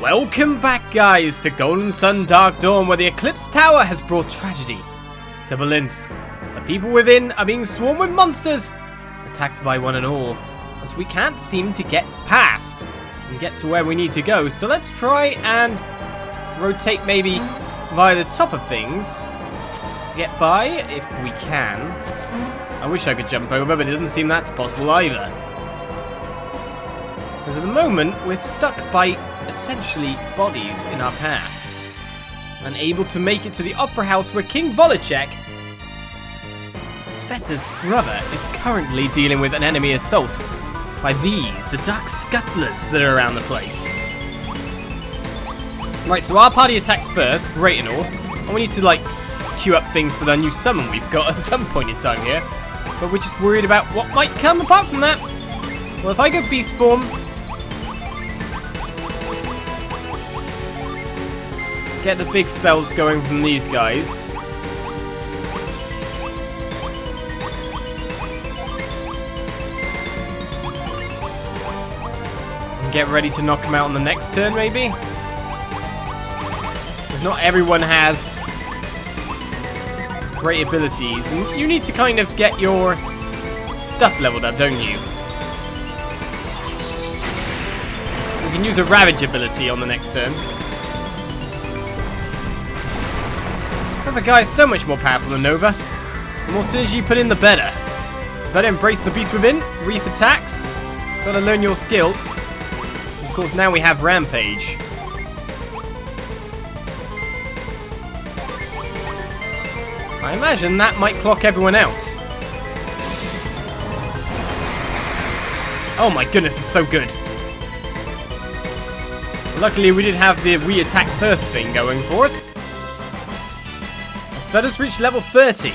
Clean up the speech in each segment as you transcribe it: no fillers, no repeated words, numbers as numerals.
Welcome back, guys, to Golden Sun Dark Dawn, where the Eclipse Tower has brought tragedy to Belinsk. The people within are being swarmed with monsters, attacked by one and all, as we can't seem to get past and get to where we need to go. So let's try and rotate maybe via the top of things to get by, if we can. I wish I could jump over, but it doesn't seem that's possible either. Because at the moment, we're stuck by essentially bodies in our path, unable to make it to the Opera House where King Volechek, Sveta's brother, is currently dealing with an enemy assault by the dark scuttlers that are around the place. Right, so our party attacks first, great and all, and we need to queue up things for the new summon we've got at some point in time here, but we're just worried about what might come apart from that. Well, if I go beast form, get the big spells going from these guys. And get ready to knock him out on the next turn, maybe? Because not everyone has great abilities, and you need to kind of get your stuff leveled up, don't you? You can use a Ravage ability on the next turn. The guy is so much more powerful than Nova. The more synergy you put in, the better. Gotta embrace the beast within. Reef attacks. Gotta learn your skill. Of course, now we have Rampage. I imagine that might clock everyone out. Oh my goodness, it's so good. Luckily, we did have the we attack first thing going for us. Sveta's reached level 30.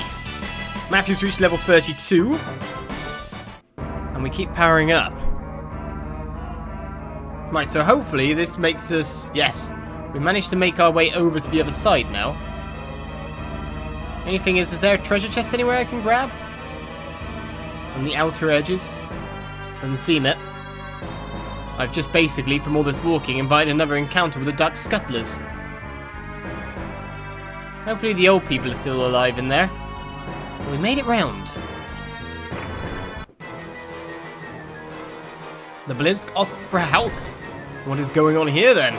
Matthew's reached level 32. And we keep powering up. Right, so hopefully this makes us... Yes, we managed to make our way over to the other side now. Only thing is there a treasure chest anywhere I can grab? On the outer edges? Doesn't seem it. I've just basically, from all this walking, invited another encounter with the dark scuttlers. Hopefully the old people are still alive in there. We made it round. The Belinsk Opera House. What is going on here then?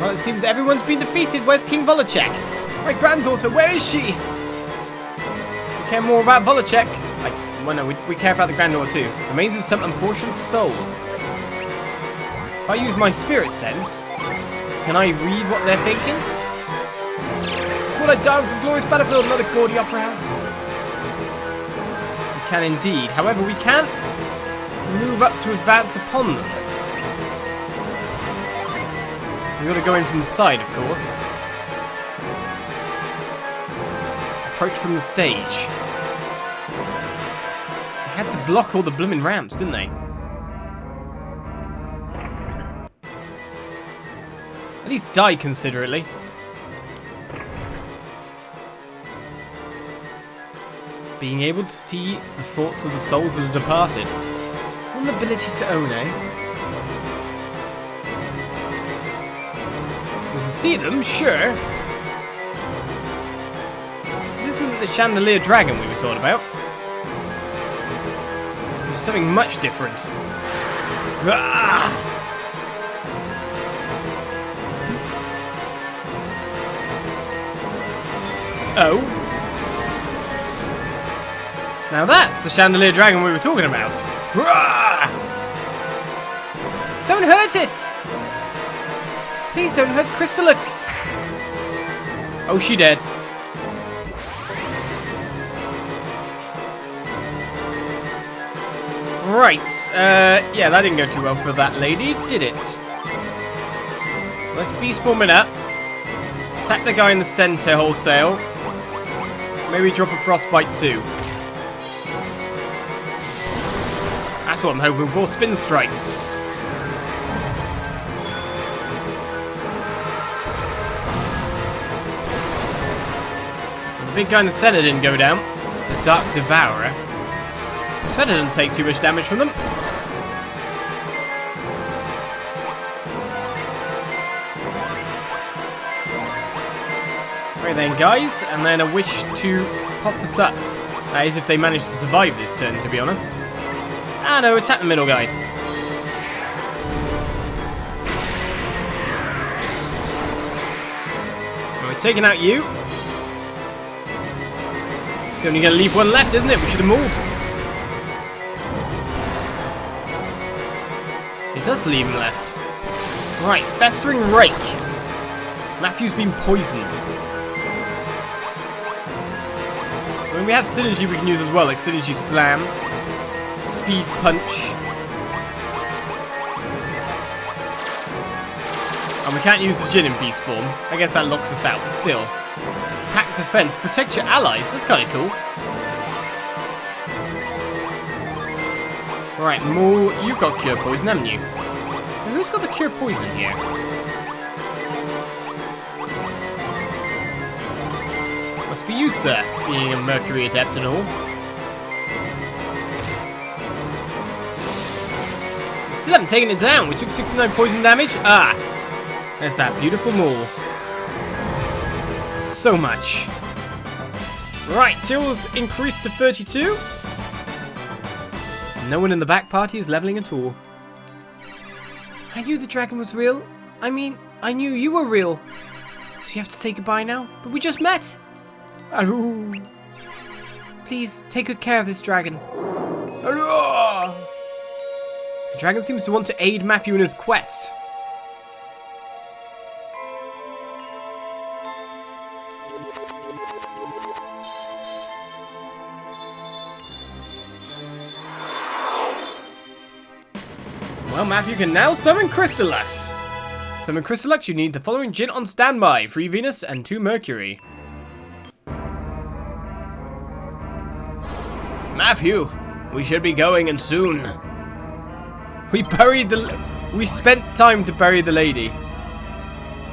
Well, it seems everyone's been defeated. Where's King Volechek? My granddaughter, where is she? We care more about Volechek. Well, no, we care about the granddaughter too. Remains of some unfortunate soul. If I use my spirit sense, can I read what they're thinking? Before I dance in glorious battlefield, not a gaudy opera house. We can indeed. However, we can't move up to advance upon them. We've got to go in from the side, of course. Approach from the stage. They had to block all the blooming ramps, didn't they? At least die considerately. Being able to see the thoughts of the souls of the departed. One ability to own, eh? We can see them, sure. This isn't the chandelier dragon we were talking about. There's something much different. Ah! Oh. Now that's the chandelier dragon we were talking about. Don't hurt it! Please don't hurt Crystallux! Oh, she dead. Right, yeah, that didn't go too well for that lady, did it? Let's beast form it up. Attack the guy in the center wholesale. Maybe drop a frostbite too. That's what I'm hoping for, spin strikes. The big guy in the center didn't go down. The Dark Devourer. Sveta doesn't take too much damage from them. Right then, guys, and then a wish to pop this up. That is if they manage to survive this turn, to be honest. Ah, no, attack the middle guy. We're taking out you. It's only going to leave one left, isn't it? We should have mauled. It does leave him left. Right, Festering Rake. Matthew's been poisoned. I mean, we have Synergy we can use as well, like Synergy Slam, Speed Punch. And we can't use the Jin in Beast form. I guess that locks us out, but still. Pack Defense, protect your allies. That's kind of cool. Right, Maul, you've got Cure Poison, haven't you? And who's got the Cure Poison here? Must be you, sir, being a Mercury Adept and all. We still haven't taken it down. We took 69 poison damage. Ah, there's that beautiful Maul. So much. Right, Tyrrell's increased to 32. No one in the back party is leveling at all. I knew the dragon was real. I mean, I knew you were real. So you have to say goodbye now? But we just met. Hello. Please, take good care of this dragon. Hello. The dragon seems to want to aid Matthew in his quest. Well, Matthew can now summon Crystallux. Summon Crystallux, you need the following Jin on standby. 3 Venus and 2 Mercury. Matthew, we should be going and soon. We spent time to bury the lady.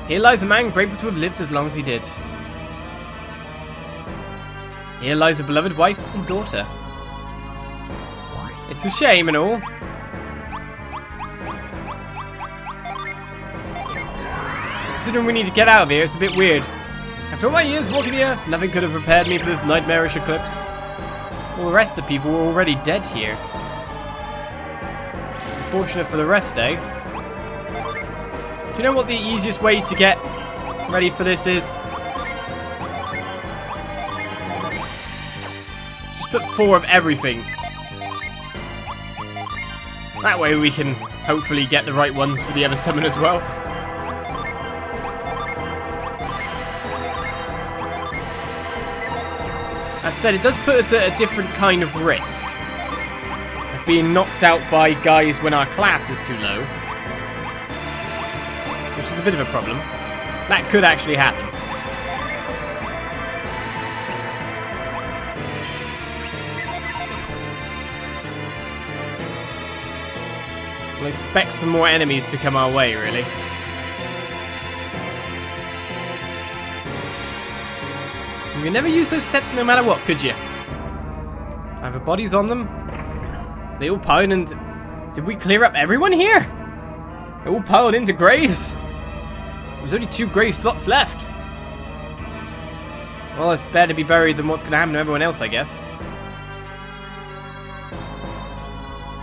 Here lies a man grateful to have lived as long as he did. Here lies a beloved wife and daughter. It's a shame and all. Considering we need to get out of here, it's a bit weird. After all my years walking the earth, nothing could have prepared me for this nightmarish eclipse. All the rest of the people were already dead here. Unfortunate for the rest, eh? Do you know what the easiest way to get ready for this is? Just put 4 of everything. That way we can hopefully get the right ones for the other summon as well. As I said, it does put us at a different kind of risk of being knocked out by guys when our class is too low, which is a bit of a problem. That could actually happen. We'll expect some more enemies to come our way, really. You can never use those steps no matter what, could you? Either bodies on them. They all piled into... Did we clear up everyone here? They all piled into graves. There's only 2 grave slots left. Well, it's better to be buried than what's going to happen to everyone else, I guess.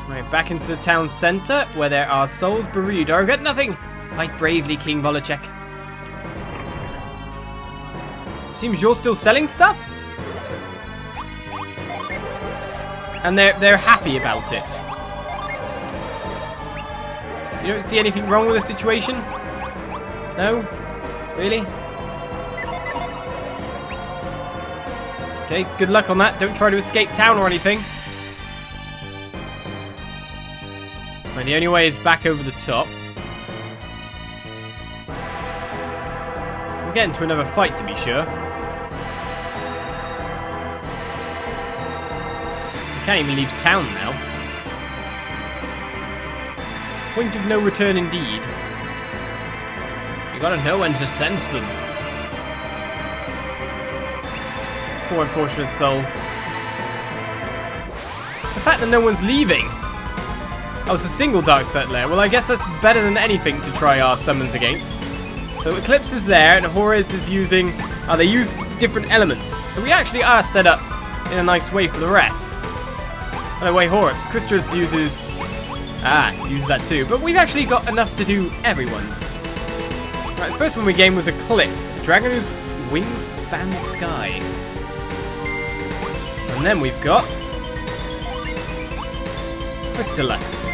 Right, back into the town centre, where there are souls bereaved. I regret nothing. Fight bravely, King Volechek. Seems you're still selling stuff? And they're happy about it. You don't see anything wrong with the situation? No? Really? Okay, good luck on that. Don't try to escape town or anything. And the only way is back over the top. We'll get into another fight to be sure. Can't even leave town now. Point of no return indeed. You gotta know when to sense them. Poor unfortunate soul. It's the fact that no one's leaving. Oh, it's a single Dark Set Lair. Well, I guess that's better than anything to try our summons against. So Eclipse is there, and Horus is using... they use different elements. So we actually are set up in a nice way for the rest. By the way, Horus, Crystallux uses... uses that too. But we've actually got enough to do everyone's. Right, the first one we gained was Eclipse. A dragon whose wings span the sky. And then we've got... Crystallux.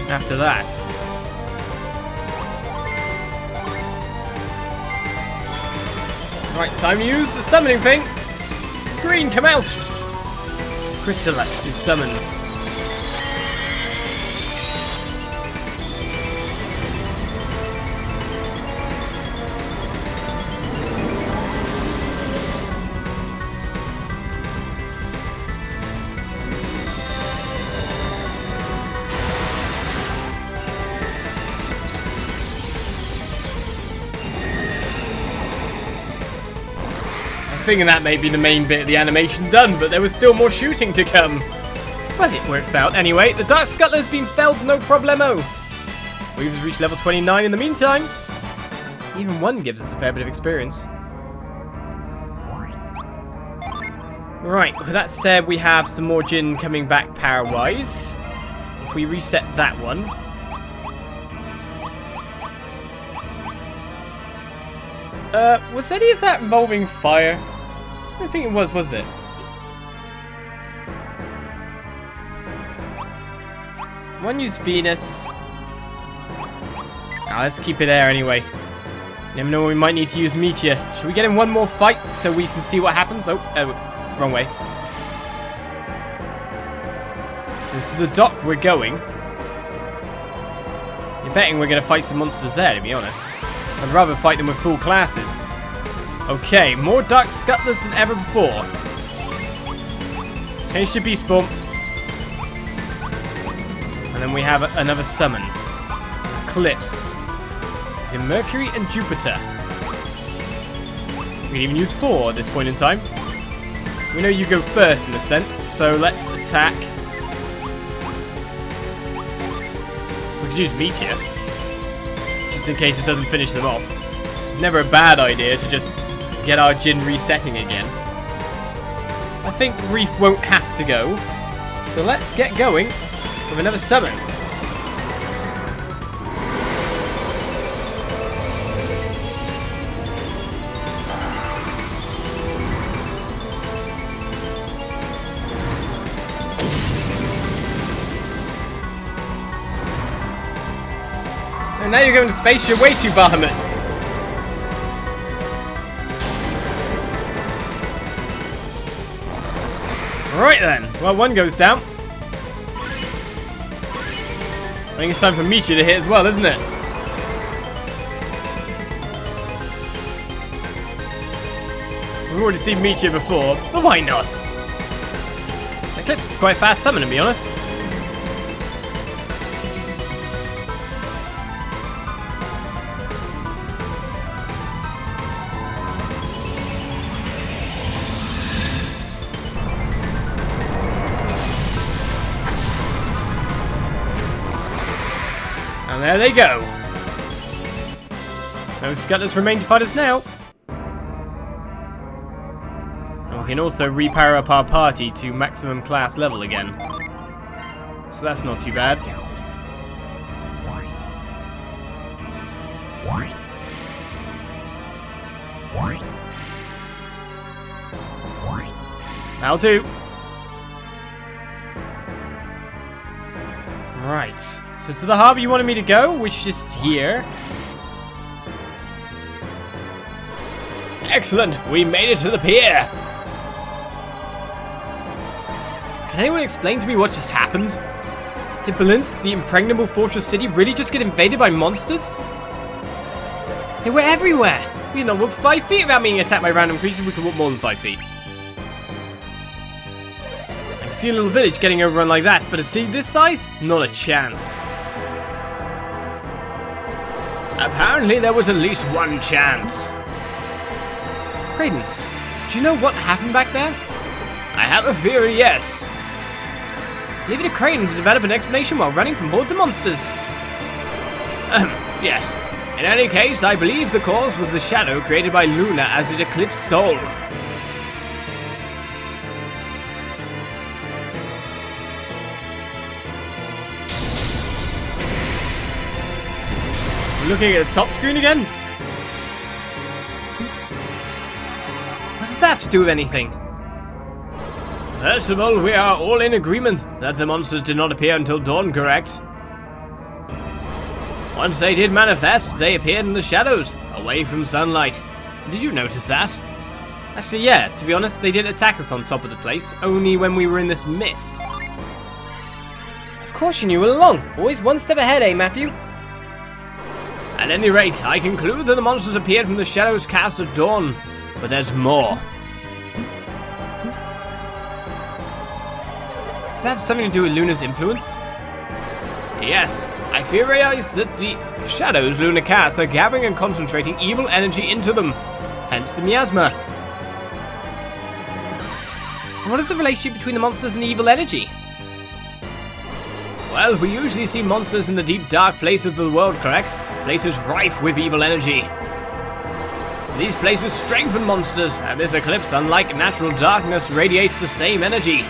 After that. Right, time to use the summoning thing. Screen, come out! Crystallux is summoned. Thinking that may be the main bit of the animation done, but there was still more shooting to come. But it works out anyway. The Dark Scuttler's been felled, no problemo. We've reached level 29 in the meantime. Even one gives us a fair bit of experience. Right, with that said, we have some more Jin coming back power-wise. If we reset that one. Was any of that involving fire? I don't think it was it? One used Venus. Let's keep it there anyway. Never know when we might need to use Meteor. Should we get in one more fight so we can see what happens? Oh, wrong way. This is the dock we're going. You're betting we're going to fight some monsters there, to be honest. I'd rather fight them with full classes. Okay, more Dark Scuttlers than ever before. Change to Beast Form. And then we have another summon. Eclipse. It's in Mercury and Jupiter. We can even use 4 at this point in time. We know you go first in a sense, so let's attack. We could use Meteor. Just in case it doesn't finish them off. It's never a bad idea to just get our Jin resetting again. I think Reef won't have to go. So let's get going with another summon. And now you're going to space, you're way too Bahamut. Right then, well, one goes down. I think it's time for Meteor to hit as well, isn't it? We've already seen Meteor before, but why not? Eclipse is quite a fast summon, to be honest. And there they go. No Scuttlers remain to fight us now. And we can also repower up our party to maximum class level again. So that's not too bad. That'll do. Right. So to the harbour you wanted me to go, which is here. Excellent! We made it to the pier! Can anyone explain to me what just happened? Did Belinsk, the impregnable fortress city, really just get invaded by monsters? They were everywhere! We did not walk 5 feet without being attacked by random creatures. We could walk more than 5 feet. I can see a little village getting overrun like that, but to see this size? Not a chance. Apparently there was at least one chance. Kraden, do you know what happened back there? I have a theory, yes. Leave it to Kraden to develop an explanation while running from hordes of monsters. Yes. In any case, I believe the cause was the shadow created by Luna as it eclipsed Sol. We're looking at the top screen again? What does that have to do with anything? First of all, we are all in agreement that the monsters did not appear until dawn, correct? Once they did manifest, they appeared in the shadows, away from sunlight. Did you notice that? Actually, yeah, to be honest, they didn't attack us on top of the place, only when we were in this mist. Of course you knew all along. Always one step ahead, eh, Matthew? At any rate, I conclude that the monsters appeared from the shadows cast at dawn. But there's more. Does that have something to do with Luna's influence? Yes, I theorize that the shadows Luna casts are gathering and concentrating evil energy into them. Hence the miasma. And what is the relationship between the monsters and the evil energy? Well, we usually see monsters in the deep dark places of the world, correct? Places rife with evil energy. These places strengthen monsters, and this eclipse, unlike natural darkness, radiates the same energy.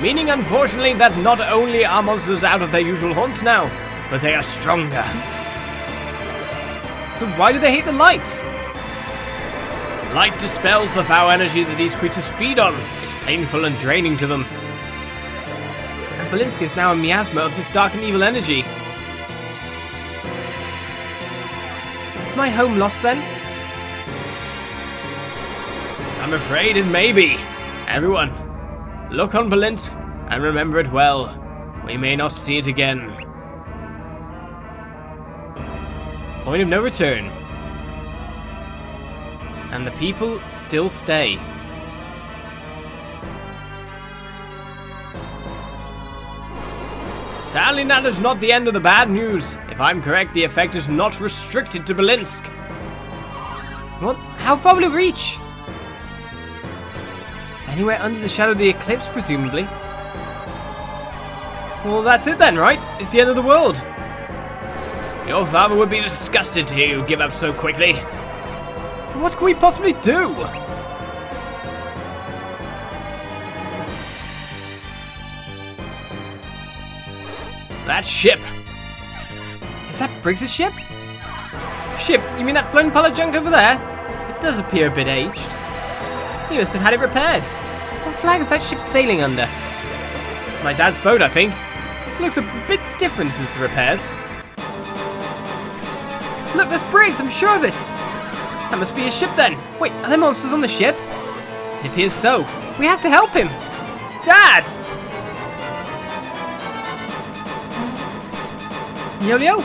Meaning, unfortunately, that not only are monsters out of their usual haunts now, but they are stronger. So why do they hate the light? Light dispels the foul energy that these creatures feed on. It's painful and draining to them. And Belinsk is now a miasma of this dark and evil energy. Is my home lost then? I'm afraid it may be. Everyone, look on Belinsk and remember it well. We may not see it again. Point of no return. And the people still stay. Sadly, that is not the end of the bad news. If I'm correct, the effect is not restricted to Belinsk. What? How far will it reach? Anywhere under the shadow of the eclipse, presumably. Well, that's it then, right? It's the end of the world. Your father would be disgusted to hear you give up so quickly. What can we possibly do? That ship. Is that Briggs' ship? Ship? You mean that floating pile of junk over there? It does appear a bit aged. He must have had it repaired. What flag is that ship sailing under? It's my dad's boat, I think. It looks a bit different since the repairs. Look, there's Briggs, I'm sure of it. That must be his ship then. Wait, are there monsters on the ship? It appears so. We have to help him. Dad! Eoleo?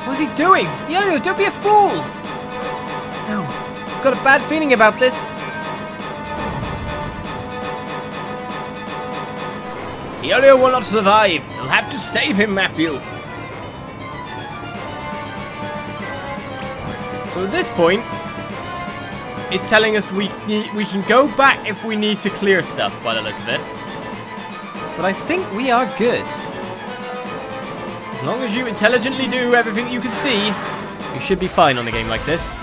What's he doing? Eoleo, don't be a fool! No, I've got a bad feeling about this. Eoleo will not survive. You'll have to save him, Matthew. So at this point, it's telling us we can go back if we need to clear stuff by the look of it. But I think we are good. As long as you intelligently do everything you can see, you should be fine on a game like this.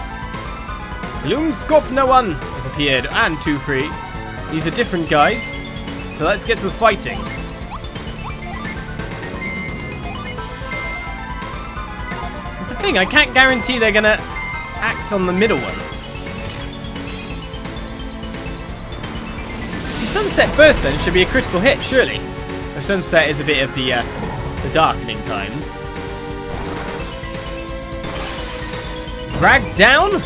Gloomscorp No 1 has appeared, and 2-3. These are different guys. So let's get to the fighting. That's the thing, I can't guarantee they're gonna act on the middle one. The Sunset Burst then should be a critical hit, surely. The Sunset is a bit of the darkening times. Drag down?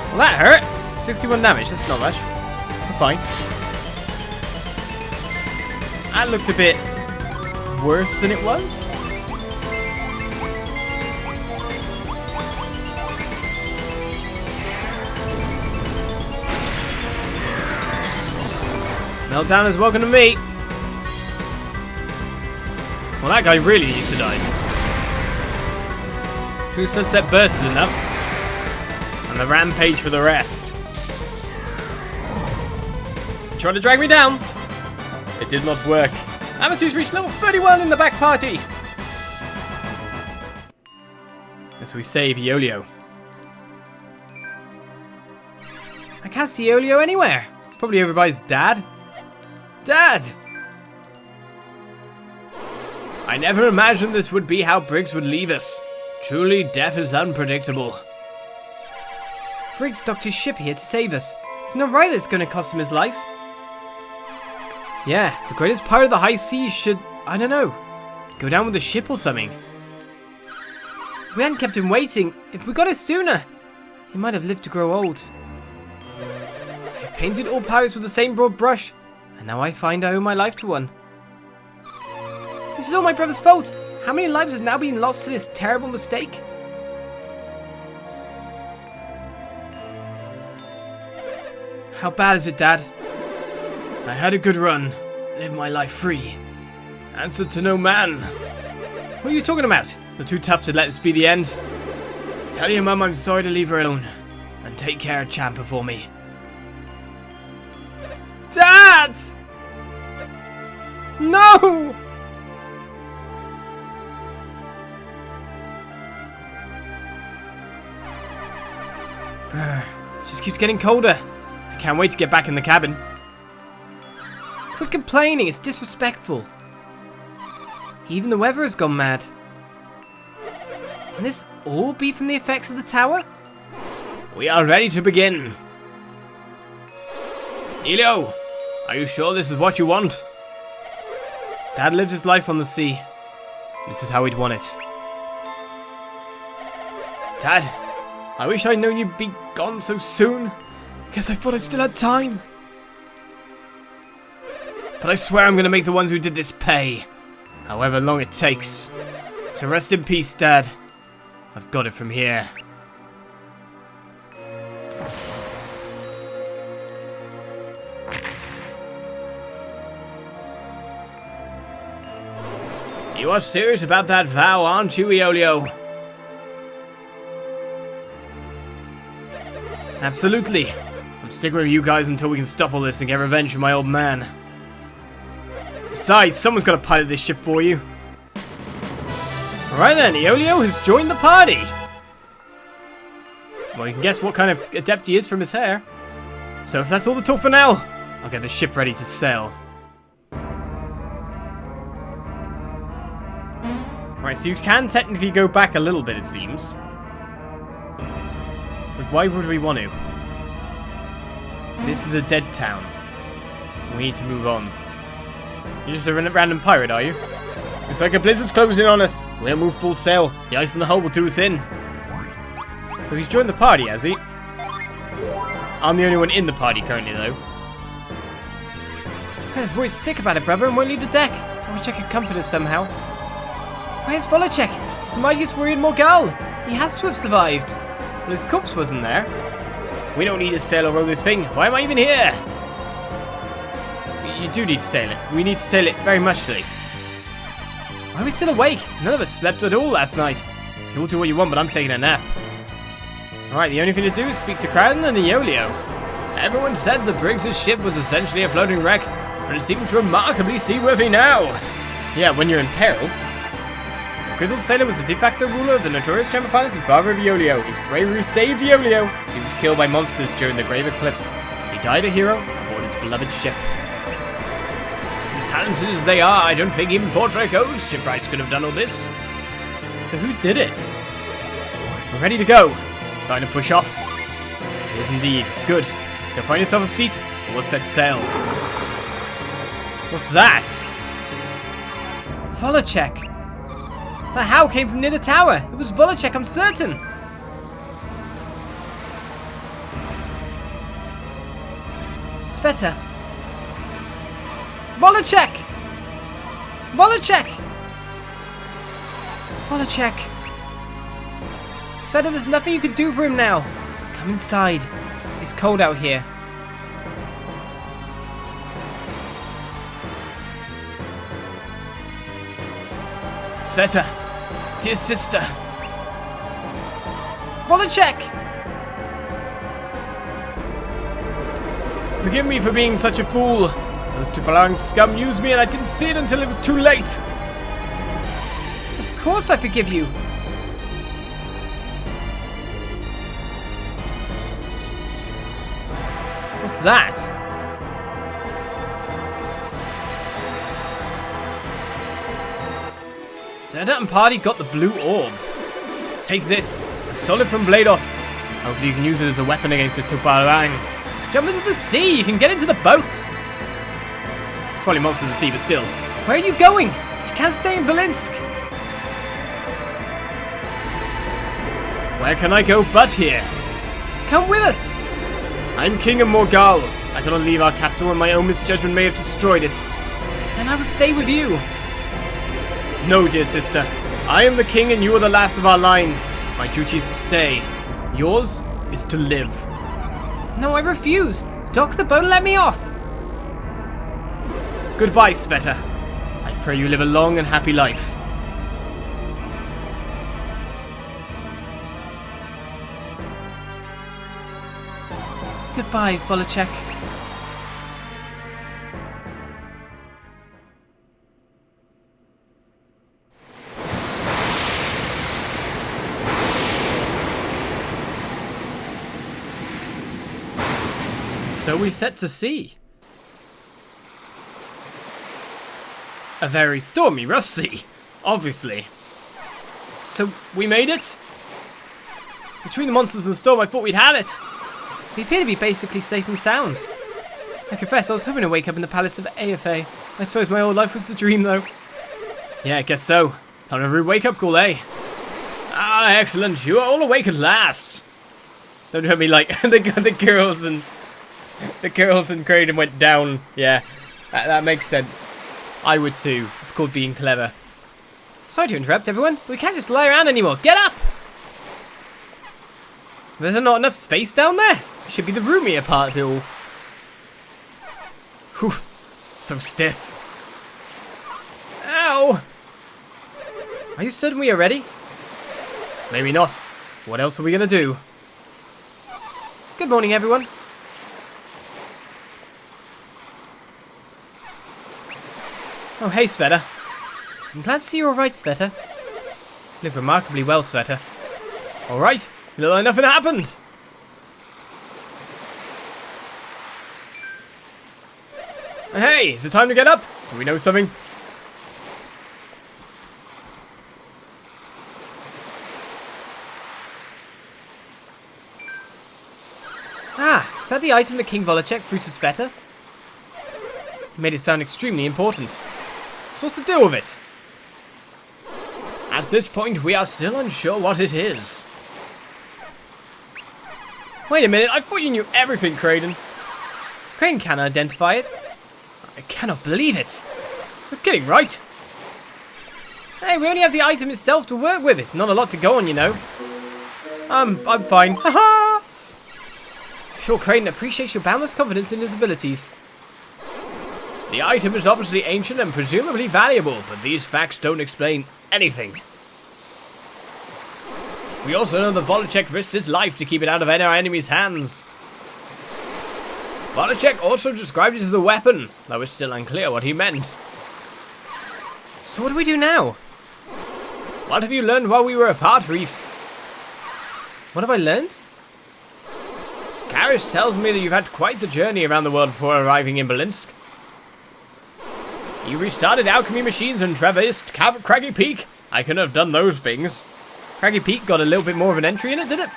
Well, that hurt. 61 damage, that's not much. I'm fine. That looked a bit worse than it was. Meltdown is welcome to me. Well, that guy really needs to die. True Sunset Burst is enough. And the rampage for the rest. Trying to drag me down. It did not work. Amateurs reach level 31 in the back party. As we save Eoleo. I can't see Eoleo anywhere. It's probably over by his dad. Dad! I never imagined this would be how Briggs would leave us. Truly, death is unpredictable. Briggs docked his ship here to save us. It's not right that it's going to cost him his life. Yeah, the greatest pirate of the high seas should, I don't know, go down with the ship or something. We hadn't kept him waiting. If we got it sooner, he might have lived to grow old. I painted all pirates with the same broad brush, and now I find I owe my life to one. This is all my brother's fault. How many lives have now been lost to this terrible mistake? How bad is it, Dad? I had a good run. Lived my life free. Answered to no man. What are you talking about? You're too tough to let this be the end. Tell your mum I'm sorry to leave her alone. And take care of Champa for me. Dad! No! It just keeps getting colder. I can't wait to get back in the cabin. Quit complaining, it's disrespectful. Even the weather has gone mad. Can this all be from the effects of the tower? We are ready to begin. Eoleo, are you sure this is what you want? Dad lived his life on the sea. This is how he'd want it. Dad, I wish I'd known you'd be gone so soon. Guess I thought I still had time. But I swear I'm gonna make the ones who did this pay. However long it takes. So rest in peace, Dad. I've got it from here. You are serious about that vow, aren't you, Eoleo? Absolutely. I'm sticking with you guys until we can stop all this and get revenge for my old man. Besides, someone's got to pilot this ship for you. Alright then, Eoleo has joined the party. Well, you can guess what kind of adept he is from his hair. So if that's all the talk for now, I'll get the ship ready to sail. Right, so you can technically go back a little bit, it seems. But why would we want to? This is a dead town. We need to move on. You're just a random pirate, are you? Looks like a blizzard's closing on us. We'll move full sail. The ice in the hull will do us in. So he's joined the party, has he? I'm the only one in the party currently, though. Sveta's worried sick about it, brother, and won't leave the deck. I wish I could comfort us somehow. Where's Volechek? It's the mightiest warrior in Morgal. He has to have survived. Well, his corpse wasn't there. We don't need to sail or row this thing. Why am I even here? You do need to sail it. We need to sail it very muchly. Why are we still awake? None of us slept at all last night. You'll do what you want, but I'm taking a nap. Alright, the only thing to do is speak to Crowden and the Eoleo. Everyone said the Briggs' ship was essentially a floating wreck, but it seems remarkably seaworthy now. Yeah, when you're in peril. The Grizzled Sailor was the de facto ruler of the notorious Champa Palace and father of Eoleo. His bravery saved Eoleo. He was killed by monsters during the Grave Eclipse. He died a hero aboard his beloved ship. As talented as they are, I don't think even Port Echo's shipwrights could have done all this. So who did it? We're ready to go. Time to push off. It is indeed. Good. Go find yourself a seat and we'll set sail. What's that? Volechek. That howl came from near the tower. It was Volechek, I'm certain. Sveta. Volechek! Volechek! Volechek! Sveta, there's nothing you can do for him now. Come inside. It's cold out here. Sveta, dear sister. Volechek! Forgive me for being such a fool. Those Tupalang scum used me and I didn't see it until it was too late. Of course I forgive you. What's that? Sveta and party got the blue orb. Take this. I stole it from Blados. Hopefully you can use it as a weapon against the Tupalang. Jump into the sea. You can get into the boat. It's probably monsters of the sea, but still. Where are you going? You can't stay in Belinsk. Where can I go but here? Come with us. I'm King of Morgal. I cannot leave our capital and my own misjudgment may have destroyed it. And I will stay with you. No, dear sister. I am the king and you are the last of our line. My duty is to stay. Yours is to live. No, I refuse. Dock the boat and let me off. Goodbye, Sveta. I pray you live a long and happy life. Goodbye, Volechek. So we set to sea. A very stormy, rough sea, obviously. So we made it? Between the monsters and the storm, I thought we'd had it. We appear to be basically safe and sound. I confess, I was hoping to wake up in the palace of Afa. I suppose my old life was a dream, though. Yeah, I guess so. Kind of a rude wake-up call, eh? Ah, excellent. You are all awake at last. Don't hurt me like the girls and Kraden went down. Yeah, that makes sense. I would too. It's called being clever. Sorry to interrupt, everyone. But we can't just lie around anymore. Get up! There's not enough space down there. It should be the roomier part of it all. Whew, so stiff. Ow! Are you certain we are ready? Maybe not. What else are we gonna do? Good morning, everyone. Oh, hey, Sveta. I'm glad to see you're alright, Sveta. You live remarkably well, Sveta. Alright, you look like nothing happened. And hey, is it time to get up? Do we know something? Ah, is that the item that King Volechek threw to Sveta? He made it sound extremely important. So what's the deal with it? At this point, we are still unsure what it is. Wait a minute, I thought you knew everything, Kraden. Kraden can't identify it. I cannot believe it. You're kidding, right? Hey, we only have the item itself to work with. It's not a lot to go on, you know. I'm fine. Haha! I'm sure Kraden appreciates your boundless confidence in his abilities. The item is obviously ancient and presumably valuable, but these facts don't explain anything. We also know that Volechek risked his life to keep it out of our enemy's hands. Volechek also described it as a weapon, though it's still unclear what he meant. So what do we do now? What have you learned while we were apart, Reef? What have I learned? Karis tells me that you've had quite the journey around the world before arriving in Belinsk. You restarted alchemy machines and traversed Craggy Peak. I couldn't have done those things. Craggy Peak got a little bit more of an entry in it, did it?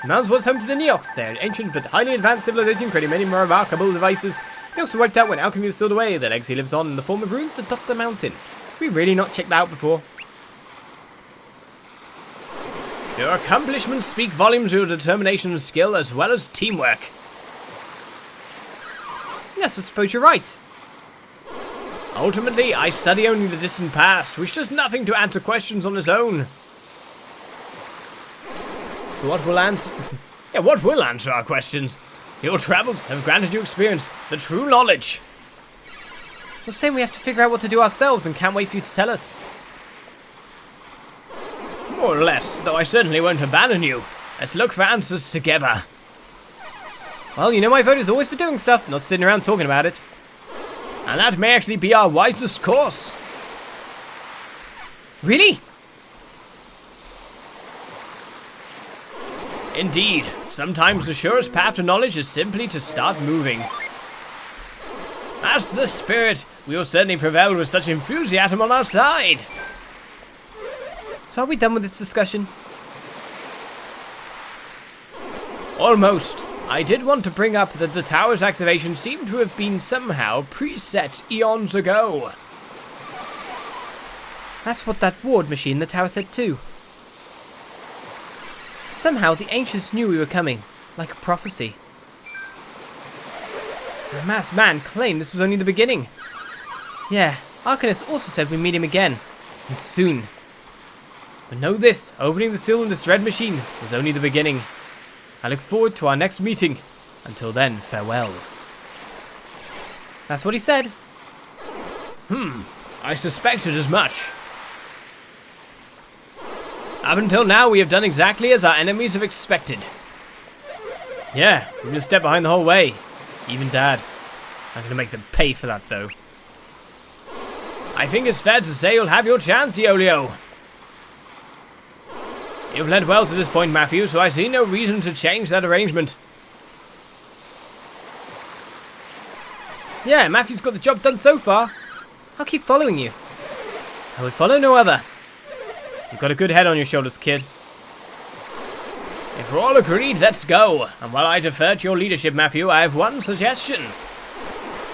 The mountains was home to the Neox. They're an ancient but highly advanced civilization creating many more remarkable devices. Neox were wiped out when alchemy was sealed away. Their legacy lives on in the form of runes that dot the mountain. Have we really not checked that out before? Your accomplishments speak volumes of your determination and skill as well as teamwork. Yes, I suppose you're right. Ultimately, I study only the distant past, which does nothing to answer questions on its own. So what will answer... what will answer our questions? Your travels have granted you experience, the true knowledge. You're saying we have to figure out what to do ourselves and can't wait for you to tell us. More or less, though I certainly won't abandon you. Let's look for answers together. Well, you know my vote is always for doing stuff, not sitting around talking about it. And that may actually be our wisest course. Really? Indeed. Sometimes the surest path to knowledge is simply to start moving. As the spirit, we will certainly prevail with such enthusiasm on our side. So are we done with this discussion? Almost. I did want to bring up that the tower's activation seemed to have been somehow preset eons ago. That's what that ward machine in the tower said too. Somehow the ancients knew we were coming, like a prophecy. The masked man claimed this was only the beginning. Yeah, Arcanist also said we'd meet him again, and soon. But know this, opening the seal in this dread machine was only the beginning. I look forward to our next meeting. Until then, farewell. That's what he said. I suspected as much. Up until now, we have done exactly as our enemies have expected. Yeah, we've been a step behind the whole way. Even Dad. I'm going to make them pay for that, though. I think it's fair to say you'll have your chance, Eoleo. You've led well to this point, Matthew, so I see no reason to change that arrangement. Yeah, Matthew's got the job done so far. I'll keep following you. I would follow no other. You've got a good head on your shoulders, kid. If we're all agreed, let's go. And while I defer to your leadership, Matthew, I have one suggestion.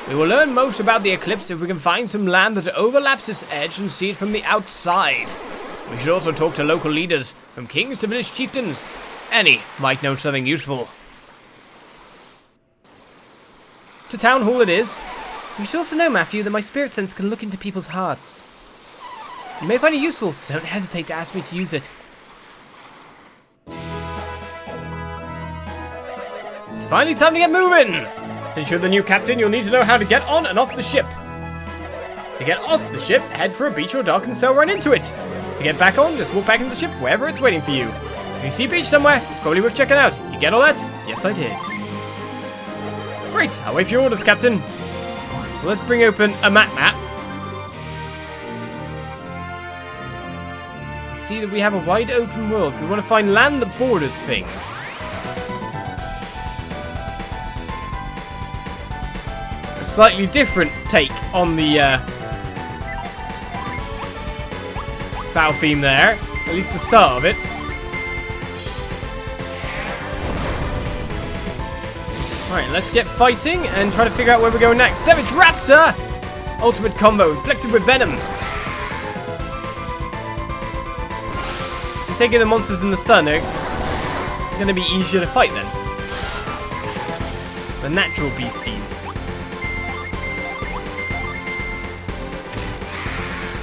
We will learn most about the Eclipse if we can find some land that overlaps its edge and see it from the outside. We should also talk to local leaders, from kings to village chieftains. Any might know something useful. To town hall it is. You should also know, Matthew, that my spirit sense can look into people's hearts. You may find it useful, so don't hesitate to ask me to use it. It's finally time to get moving! Since you're the new captain, you'll need to know how to get on and off the ship. To get off the ship, head for a beach or dock and sail right into it. To get back on, just walk back into the ship wherever it's waiting for you. If you see a beach somewhere, it's probably worth checking out. You get all that? Yes, I did. Great, I'll wait for your orders, Captain. Well, let's bring open a map. See that we have a wide open world. We want to find land that borders things. A slightly different take on the battle theme there. At least the start of it. Alright, let's get fighting and try to figure out where we're going next. Savage Raptor! Ultimate combo, inflicted with venom. I'm taking the monsters in the sun are going to be easier to fight then. The natural beasties.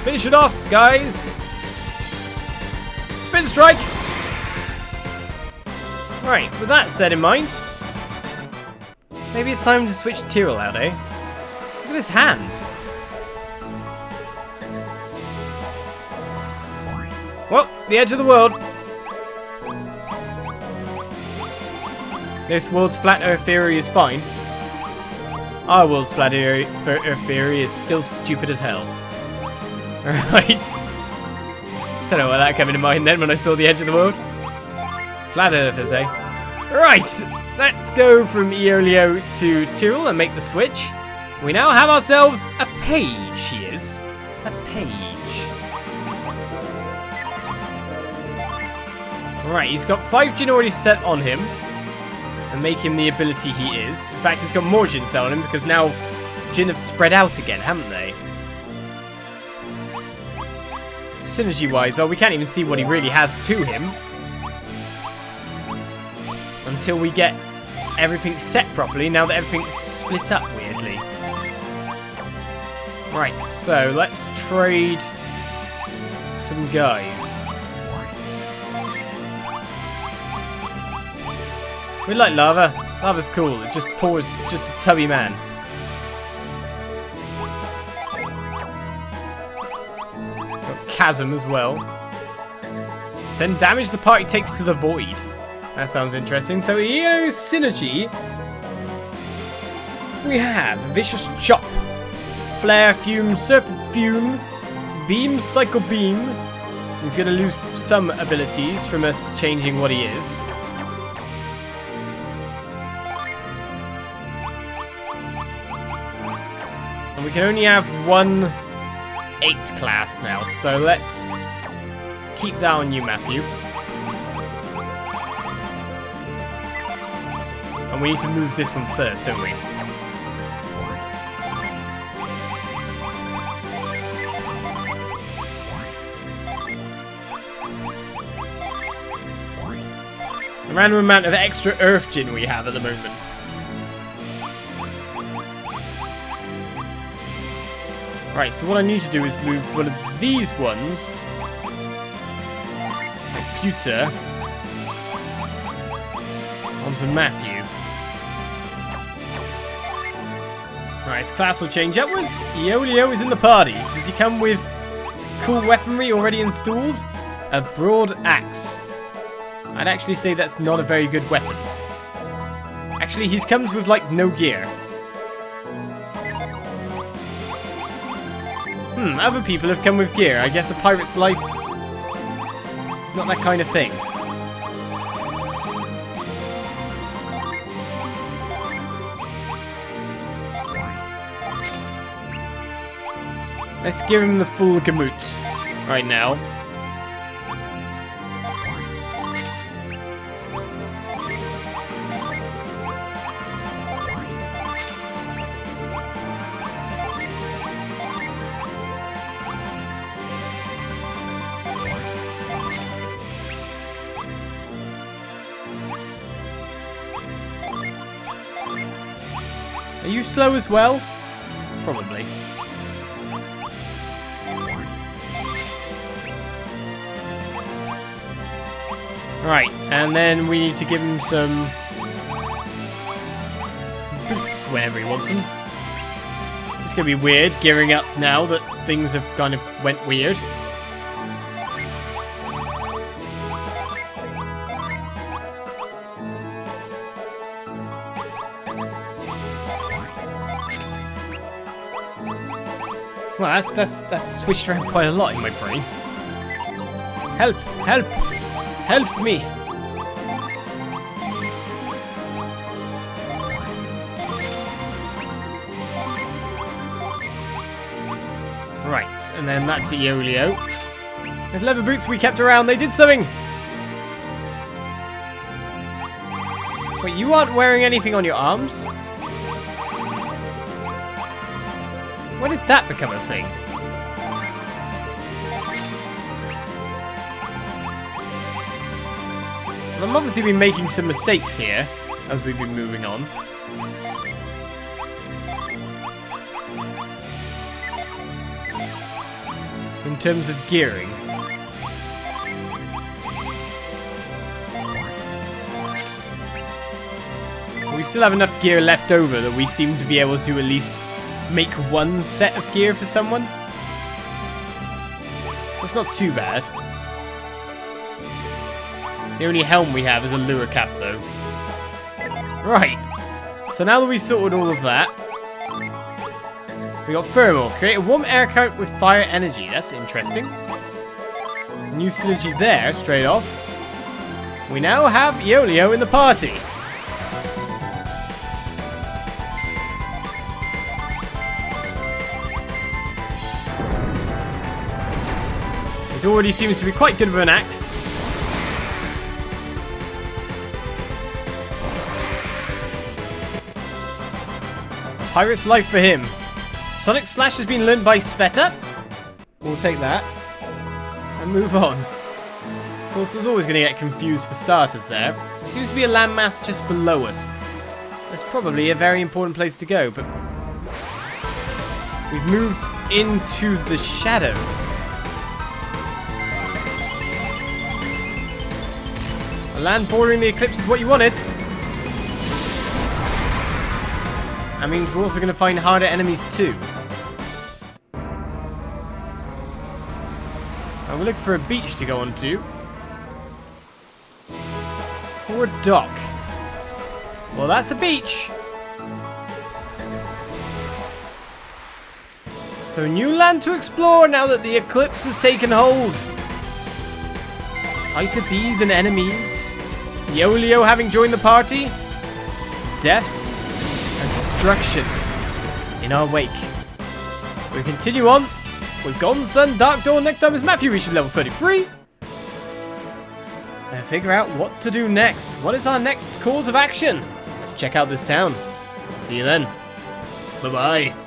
Finish it off, guys! Spin strike! Right, with that set in mind, maybe it's time to switch Tyrell out, eh? Look at this hand. well, the edge of the world. This world's flat earth theory is fine. Our world's flat earth theory is still stupid as hell. Right. Don't know why that came into mind then when I saw the edge of the world. Flat earthers, eh? Right. Let's go from Eoleo to Tyrell and make the switch. We now have ourselves a page, he is. A page. Right, he's got 5 Jin already set on him. And make him the ability he is. In fact, he's got more Jin set on him because now Jin have spread out again, haven't they? Synergy-wise, though, we can't even see what he really has to him. Until we get everything set properly, now that everything's split up weirdly. Right, so let's trade some guys. We like lava. Lava's cool. It just pours. It's just a tubby man. Got Chasm as well. Send damage the party takes to the void. That sounds interesting. So EO Synergy. We have Vicious Chop. Flare, Fume, Serpent Fume, Beam, Psycho Beam. He's going to lose some abilities from us changing what he is. And we can only have one 8 class now, so let's keep that on you, Matthew. And we need to move this one first, don't we? The random amount of extra Earth Gin we have at the moment. Right, so what I need to do is move one of these ones, like Pewter, onto Matthew. Right, his class will change upwards. Eoleo is in the party. Does he come with cool weaponry already installed? A broad axe. I'd actually say that's not a very good weapon. Actually, he comes with, like, no gear. Other people have come with gear. I guess a pirate's life is not that kind of thing. Let's give him the full gamut right now. Are you slow as well? Probably. Right, and then we need to give him some boots whenever he wants them. It's going to be weird gearing up now that things have kind of went weird. Well, that's switched around quite a lot in my brain. Help! Help! Help me! Right, and then that to Eoleo. Those leather boots we kept around, they did something! Wait, you aren't wearing anything on your arms? When did that become a thing? I've obviously been making some mistakes here as we've been moving on. In terms of gearing. We still have enough gear left over that we seem to be able to at least make one set of gear for someone. So it's not too bad. The only helm we have is a lure cap though. Right. So now that we've sorted all of that, we got thermal. Create a warm air current with fire energy. That's interesting. New synergy there, straight off. We now have Eoleo in the party. This already seems to be quite good with an axe. Pirate's life for him. Sonic Slash has been learned by Sveta. We'll take that. And move on. Of course, I was always going to get confused for starters there. There seems to be a landmass just below us. That's probably a very important place to go, but we've moved into the shadows. A land bordering the Eclipse is what you wanted. That means we're also going to find harder enemies too. And we're looking for a beach to go onto. Or a dock. Well, that's a beach. So new land to explore now that the Eclipse has taken hold. Fighter bees and enemies. Eoleo having joined the party. Deaths and destruction in our wake. We continue on with Golden Sun, Dark Dawn. Next time as Matthew reaches level 33. And figure out what to do next. What is our next course of action? Let's check out this town. See you then. Bye-bye.